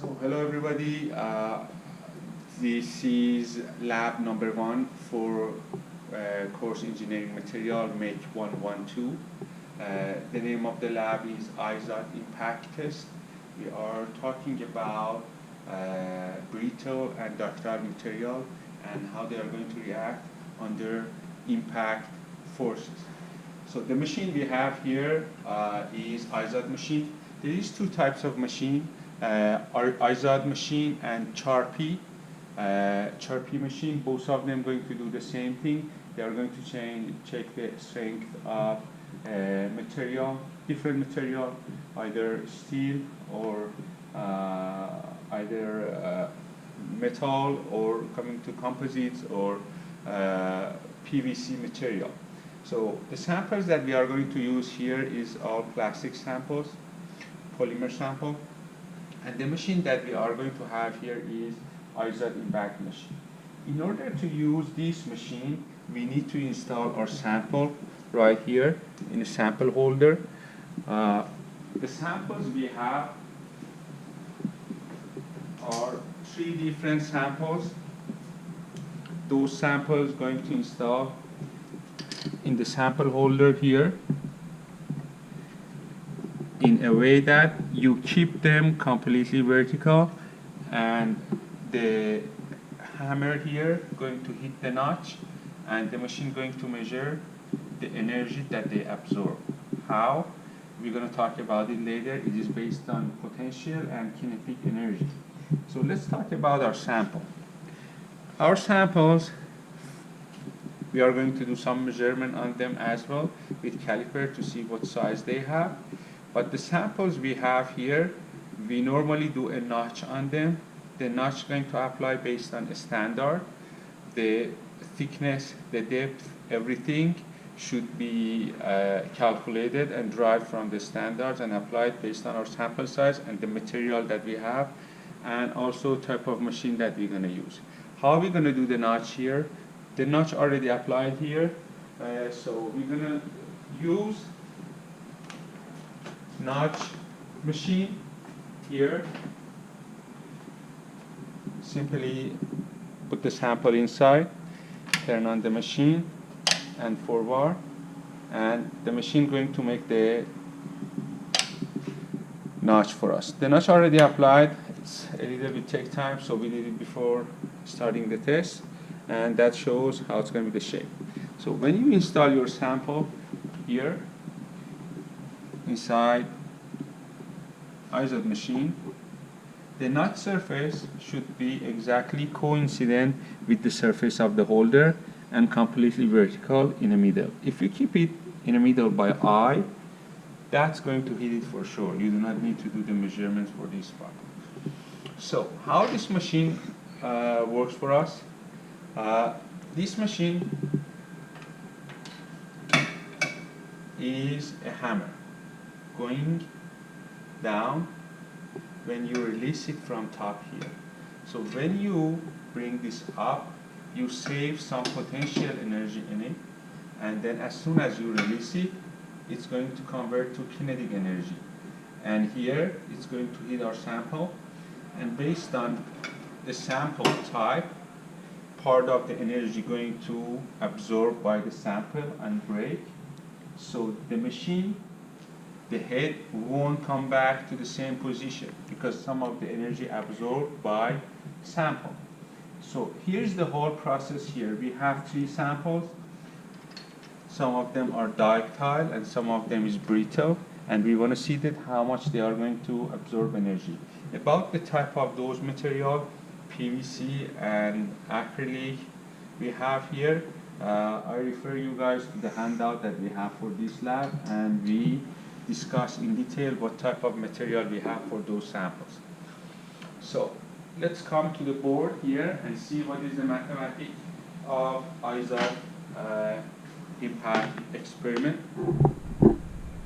So hello everybody, this is lab number 1 for course engineering material MECH112. The name of the lab is IZOD impact test. We are talking about brittle and ductile material and how they are going to react under impact forces. So the machine we have here is IZOD machine. There is two types of machine. IZOD machine and CHRP machine, both of them going to do the same thing. They are going to check the strength of material, different material, either steel or either metal, or coming to composites or PVC material. So the samples that we are going to use here is all plastic samples, polymer sample. And the machine that we are going to have here is IZOD impact machine. In order to use this machine, we need to install our sample right here in a sample holder. The samples we have are 3 different samples. Those samples going to install in the sample holder here, in a way that you keep them completely vertical, and the hammer here going to hit the notch, and the machine going to measure the energy that they absorb. How? We're going to talk about it later. It is based on potential and kinetic energy. So let's talk about our sample. Our samples, we are going to do some measurement on them as well with caliper to see what size they have. But the samples we have here, we normally do a notch on them. The notch is going to apply based on a standard. The thickness, the depth, everything should be calculated and derived from the standards and applied based on our sample size and the material that we have, and also type of machine that we're going to use. How are we going to do the notch here? The notch already applied here, so we're going to use notch machine here. Simply put the sample inside, turn on the machine and forward, and the machine going to make the notch for us. The notch already applied. It's a little bit take time, so we did it before starting the test, and that shows how it's going to be the shape. So when you install your sample here inside IZOD machine, the notch surface should be exactly coincident with the surface of the holder and completely vertical in the middle. If you keep it in the middle by eye, that's going to hit it for sure. You do not need to do the measurements for this part. So how this machine works for us? This machine is a hammer going down when you release it from top here. So when you bring this up, you save some potential energy in it, and then as soon as you release it, it's going to convert to kinetic energy. And here it's going to hit our sample, and based on the sample type, part of the energy going to absorb by the sample and break. So the machine, the head won't come back to the same position because some of the energy absorbed by sample. So here's the whole process here. We have 3 samples. Some of them are ductile and some of them is brittle, and we want to see that how much they are going to absorb energy. About the type of those material, PVC and acrylic we have here, I refer you guys to the handout that we have for this lab, and we discuss in detail what type of material we have for those samples. So let's come to the board here and see what is the mathematics of IZOD impact experiment.